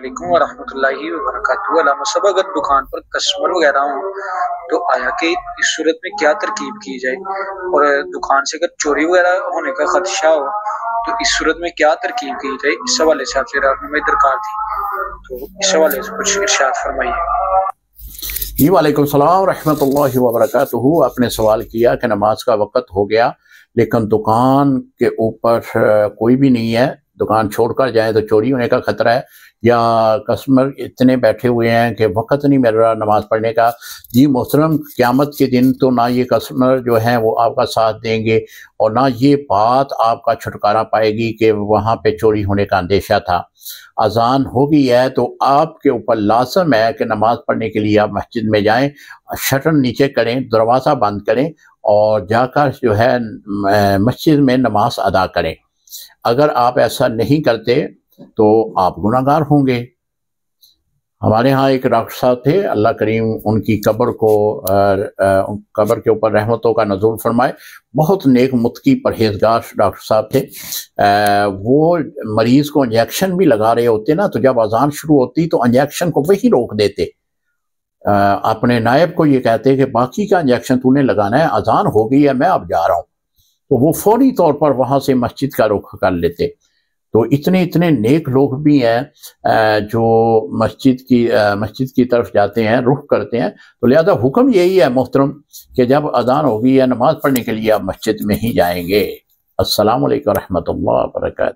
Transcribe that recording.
علیکم ورحمۃ اللہ وبرکاتہ۔ علامہ صاحب، اگر دکان پر کسٹمر وغیرہ ہوں تو آیا کہ اس صورت میں کیا ترکیب کی جائے، اور دکان سے اگر چوری وغیرہ ہونے کا خدشہ ہو تو اس صورت میں کیا ترکیب کی جائے، اس حوالے سے آپ سے رہنمائی درکار تھی، تو اس حوالے سے کچھ ارشاد فرمائیے۔ جی وعلیکم السلام ورحمۃ اللہ وبرکاتہ۔ آپ نے سوال کیا کہ نماز کا وقت ہو گیا لیکن دکان کے اوپر کوئی بھی نہیں ہے، دکان چھوڑ کر جائیں تو چوری ہونے کا خطرہ ہے، یا کسٹمر اتنے بیٹھے ہوئے ہیں کہ وقت نہیں مل رہا نماز پڑھنے کا۔ جی محترم، قیامت کے دن تو نہ یہ کسٹمر جو ہیں وہ آپ کا ساتھ دیں گے اور نہ یہ بات آپ کا چھٹکارا پائے گی کہ وہاں پہ چوری ہونے کا اندیشہ تھا۔ اذان ہو گئی ہے تو آپ کے اوپر لازم ہے کہ نماز پڑھنے کے لیے آپ مسجد میں جائیں، شٹر نیچے کریں، دروازہ بند کریں اور جا کر جو ہے مسجد میں نماز ادا کریں۔ اگر آپ ایسا نہیں کرتے تو آپ گناہگار ہوں گے۔ ہمارے ہاں ایک ڈاکٹر صاحب تھے، اللہ کریم ان کی قبر کے اوپر رحمتوں کا نزول فرمائے، بہت نیک متقی پرہیزگار ڈاکٹر صاحب تھے۔ وہ مریض کو انجیکشن بھی لگا رہے ہوتے نا، تو جب اذان شروع ہوتی تو انجیکشن کو وہی روک دیتے، اپنے نائب کو یہ کہتے کہ باقی کا انجیکشن تو نے لگانا ہے، اذان ہو گئی ہے، میں اب جا رہا ہوں، تو وہ فوری طور پر وہاں سے مسجد کا رخ کر لیتے۔ تو اتنے نیک لوگ بھی ہیں جو مسجد کی طرف جاتے ہیں، رخ کرتے ہیں۔ تو لہذا حکم یہی ہے محترم کہ جب اذان ہوگی یا نماز پڑھنے کے لیے آپ مسجد میں ہی جائیں گے۔ السلام علیکم ورحمۃ اللہ وبرکاتہ۔